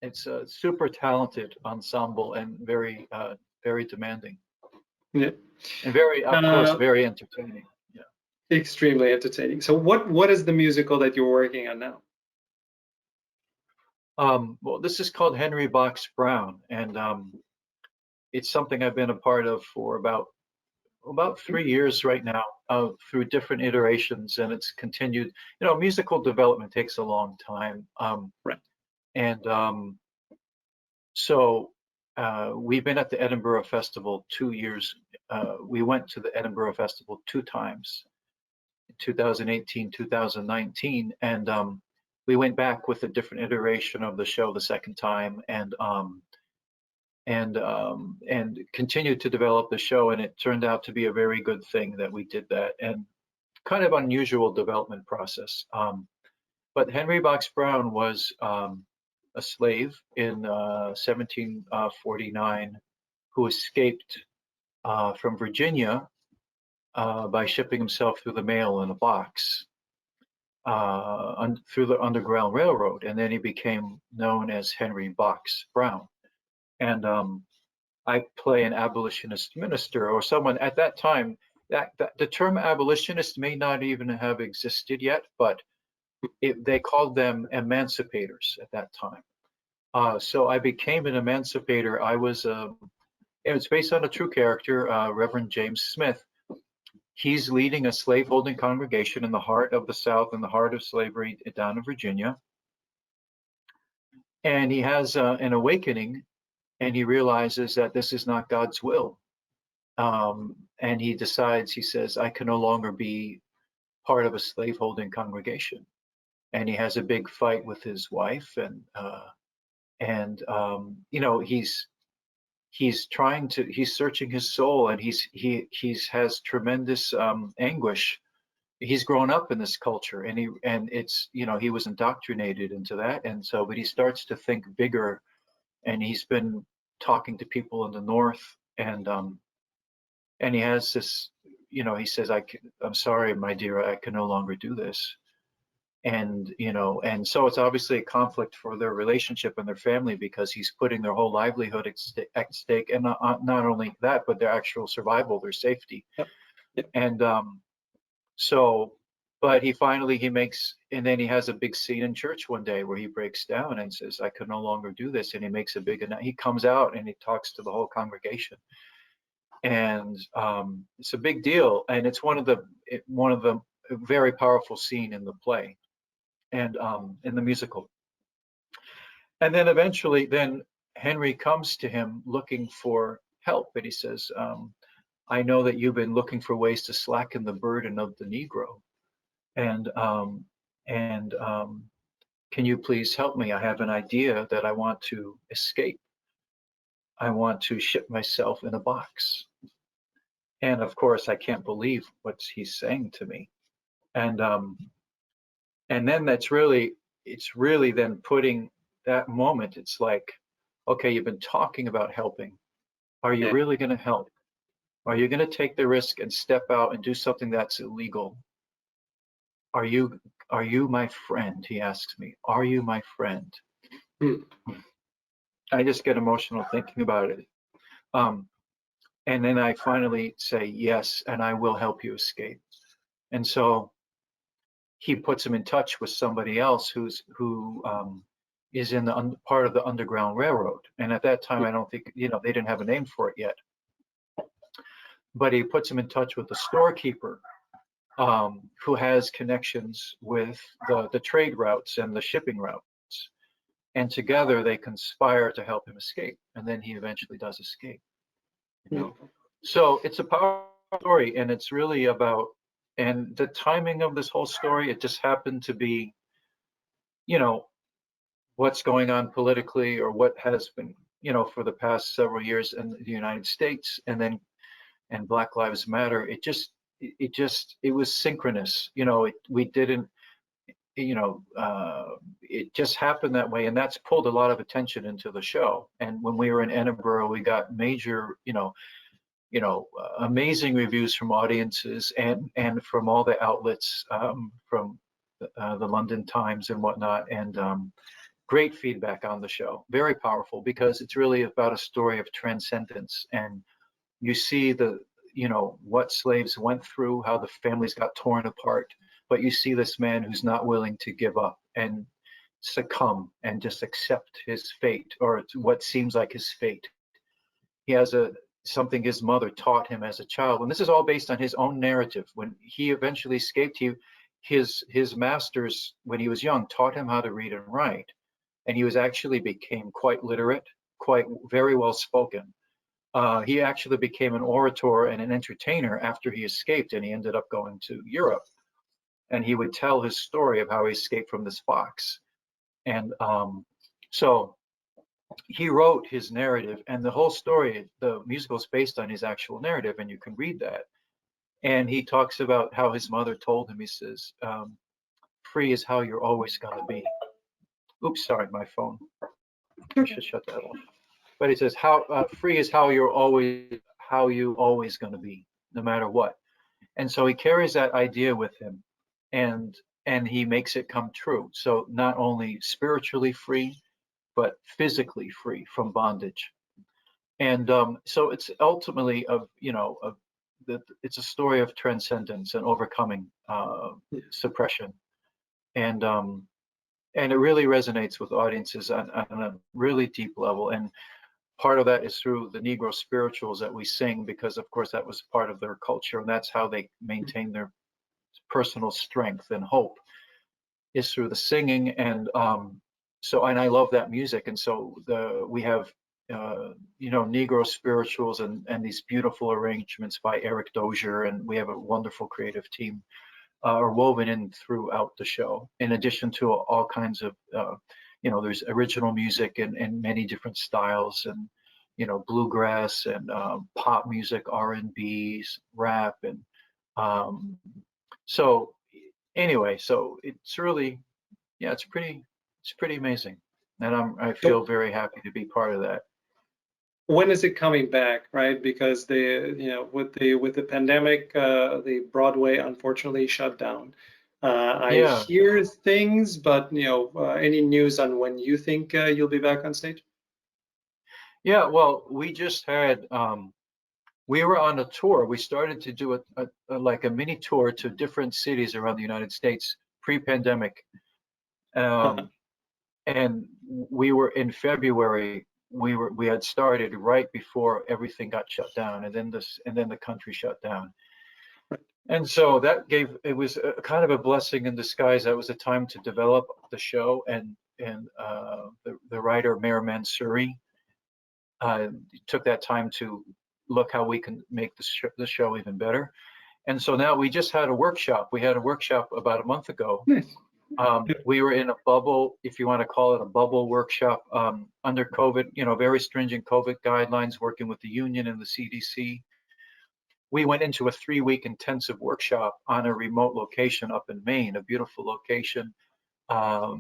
it's a super talented ensemble, and very, very demanding, Yeah. and very, of course, Uh, very entertaining. Yeah. Extremely entertaining. So what is the musical that you're working on now? Well, this is called Henry Box Brown, and it's something I've been a part of for about 3 years right now, through different iterations, and it's continued. You know, musical development takes a long time, Right. and so we've been at the Edinburgh Festival 2 years. We went to the Edinburgh Festival two times, 2018, 2019, and we went back with a different iteration of the show the second time, and continued to develop the show. And it turned out to be a very good thing that we did that, and kind of unusual development process. But Henry Box Brown was a slave in 1749 who escaped from Virginia by shipping himself through the mail in a box through the Underground Railroad, and then he became known as Henry Box Brown. And I play an abolitionist minister, or someone at that time. That the term abolitionist may not even have existed yet, but they called them emancipators at that time. So I became an emancipator. It was based on a true character, Reverend James Smith. He's leading a slaveholding congregation in the heart of the South, in the heart of slavery down in Virginia. And he has an awakening, and he realizes that this is not God's will. and he decides, he says, I can no longer be part of a slaveholding congregation. And he has a big fight with his wife, and you know, he's trying to, he's searching his soul, and he's has tremendous anguish. He's grown up in this culture, and it's, you know, he was indoctrinated into that, and so, but he starts to think bigger, and he's been talking to people in the north, and he has this, you know, he says, I'm sorry, my dear, I can no longer do this. And, you know, and so it's obviously a conflict for their relationship and their family, because he's putting their whole livelihood at stake, and not only that, but their actual survival, their safety. Yep. Yep. And so, but he finally, he makes, and then he has a big scene in church one day where he breaks down and says, I could no longer do this. And he makes a big, he comes out and he talks to the whole congregation. And it's a big deal. And it's one of the very powerful scene in the play, and in the musical. And then eventually, then Henry comes to him looking for help, and he says, I know that you've been looking for ways to slacken the burden of the Negro, and and can you please help me? I have an idea that I want to escape. I want to ship myself in a box. And of course, I can't believe what he's saying to me. And then it's really then putting that moment, it's like, okay, you've been talking about helping. Are you Yeah. really going to help? Are you going to take the risk and step out and do something that's illegal? Are you my friend? He asks me, are you my friend? Hmm. I just get emotional thinking about it. And then I finally say yes, and I will help you escape. And so he puts him in touch with somebody else who is in the part of the Underground Railroad. And at that time, I don't think, you know, they didn't have a name for it yet. But he puts him in touch with the storekeeper, who has connections with the trade routes and the shipping routes. And together they conspire to help him escape. And then he eventually does escape. You know? So it's a powerful story, and it's really about, and the timing of this whole story, it just happened to be, you know, what's going on politically, or what has been, you know, for the past several years in the United States, and Black Lives Matter. It was synchronous. You know, we didn't, you know, it just happened that way, and that's pulled a lot of attention into the show. And when we were in Edinburgh, we got major, amazing reviews from audiences, and from all the outlets, from the London Times and whatnot, and great feedback on the show. Very powerful, because it's really about a story of transcendence, and you see what slaves went through, how the families got torn apart, but you see this man who's not willing to give up and succumb and just accept his fate, or what seems like his fate. He has something his mother taught him as a child, and this is all based on his own narrative. When he eventually escaped, his masters, when he was young, taught him how to read and write, and he became quite literate, quite very well spoken. He actually became an orator and an entertainer after he escaped, and he ended up going to Europe. And he would tell his story of how he escaped from this box. And so he wrote his narrative, and the whole story, the musical, is based on his actual narrative, and you can read that. And he talks about how his mother told him, he says, free is how you're always going to be. Oops, sorry, my phone. I should shut that off. But he says, how free is how you always going to be, no matter what. And so he carries that idea with him, and he makes it come true. So not only spiritually free, but physically free from bondage. And so it's ultimately it's a story of transcendence and overcoming suppression, and it really resonates with audiences on a really deep level. And part of that is through the Negro spirituals that we sing, because of course that was part of their culture, and that's how they maintain their personal strength and hope, is through the singing. And and I love that music. And so we have Negro spirituals and these beautiful arrangements by Eric Dozier, and we have a wonderful creative team are woven in throughout the show. In addition to all kinds of, there's original music in many different styles, and bluegrass and pop music, R&B, rap, and um, so anyway, so it's really, yeah, it's pretty amazing, and I So feel very happy to be part of that. when is it coming back, right? Because with the pandemic, the Broadway unfortunately shut down. I Yeah, hear things, but any news on when you think you'll be back on stage? yeah. Well, we just had we were on a tour. We started to do like a mini tour to different cities around the United States pre-pandemic. Uh, Um, and we were in February. We had started right before everything got shut down, and then the country shut down. And so it was a kind of a blessing in disguise. That was a time to develop the show, and the writer Mayor Mansouri took that time to look how we can make the show even better. And so now we just had a workshop. We had a workshop about a month ago. nice. We were in a bubble, if you want to call it a bubble workshop, under COVID, very stringent COVID guidelines, working with the union and the CDC. We went into a 3-week intensive workshop on a remote location up in Maine, a beautiful location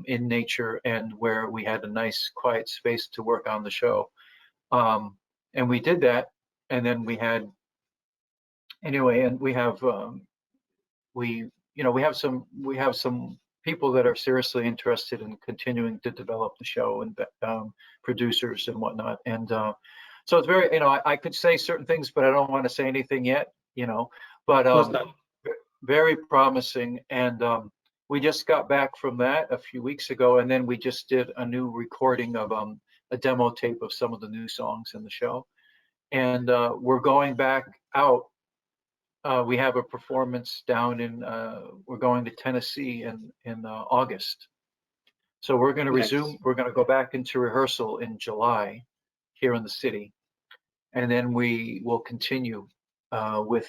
in nature, and where we had a nice quiet space to work on the show. And we did that, and then we had anyway, and we have we have some people that are seriously interested in continuing to develop the show, and producers and whatnot. And so it's very, I could say certain things, but I don't want to say anything yet, but Most not. very promising. And we just got back from that a few weeks ago, and then we just did a new recording of a demo tape of some of the new songs in the show. And we're going back out. We have a performance down we're going to Tennessee in August. So we're going to Nice. resume, we're going to go back into rehearsal in July here in the city. And then we will continue with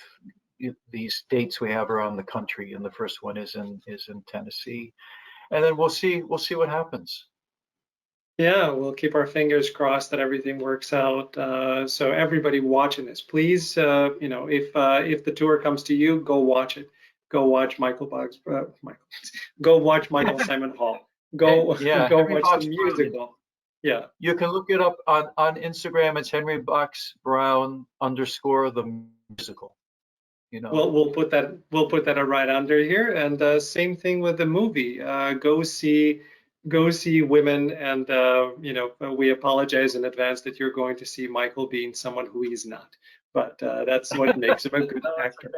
these dates we have around the country. And the first one is in Tennessee. And then we'll see what happens. Yeah, we'll keep our fingers crossed that everything works out. So everybody watching this, please, if the tour comes to you, go watch it. Go watch Michael. Go watch Michael Simon Hall. Go Yeah, go Henry watch the Box Brown. musical. Yeah, You can look it up on Instagram. It's Henry Box Brown _ the musical. we'll put that right under here. And same thing with the movie. Go see Women, and we apologize in advance that you're going to see Michael being someone who he's not. But that's what makes him a good actor.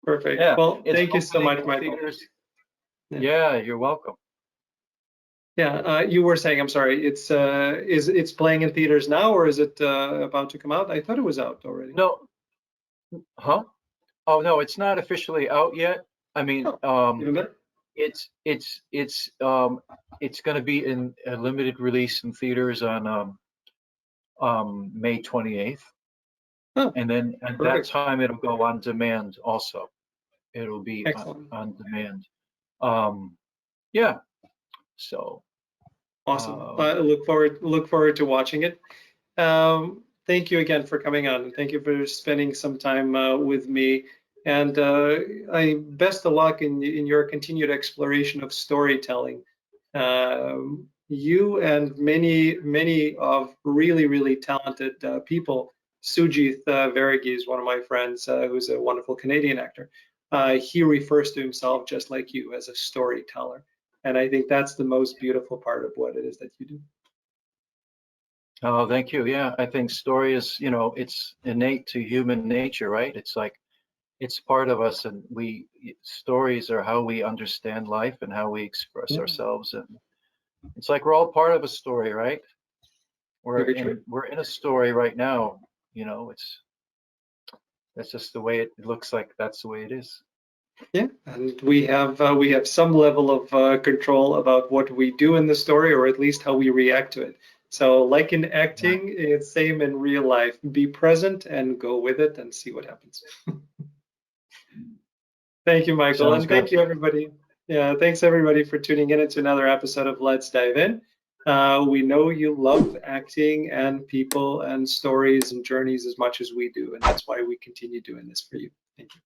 Perfect. Yeah, Well, it's thank you so opening much, in Michael. theaters. Yeah. Yeah, you're welcome. Yeah, you were saying, I'm sorry, it's playing in theaters now, or is it about to come out? I thought it was out already. No, huh? Oh no, it's not officially out yet. I mean, Oh, even better. it's going to be in a limited release in theaters on May 28th, Oh, and then at that perfect. time it'll go on demand also. It'll be Excellent. on demand. Um, yeah. So Awesome. I look forward to watching it. Thank you again for coming on, and thank you for spending some time with me. And I best of luck in your continued exploration of storytelling. You and many of really talented people. Sujith Verigi is one of my friends, who's a wonderful Canadian actor. He refers to himself just like you as a storyteller, and I think that's the most beautiful part of what it is that you do. oh, thank you. Yeah, I think story is, it's innate to human nature, right? It's like it's part of us, and stories are how we understand life and how we express Yeah, ourselves, and it's like we're all part of a story, right? very true. We're in a story right now. It's that's just the way it looks like. That's the way it is. Yeah, and we have some level of control about what we do in the story, or at least how we react to it. So like in acting, it's same in real life. Be present and go with it and see what happens. Thank you, Michael. Sounds And thank good. you, everybody. Yeah, thanks everybody for tuning in into another episode of Let's Dive In. We know you love acting and people and stories and journeys as much as we do, and that's why we continue doing this for you. Thank you.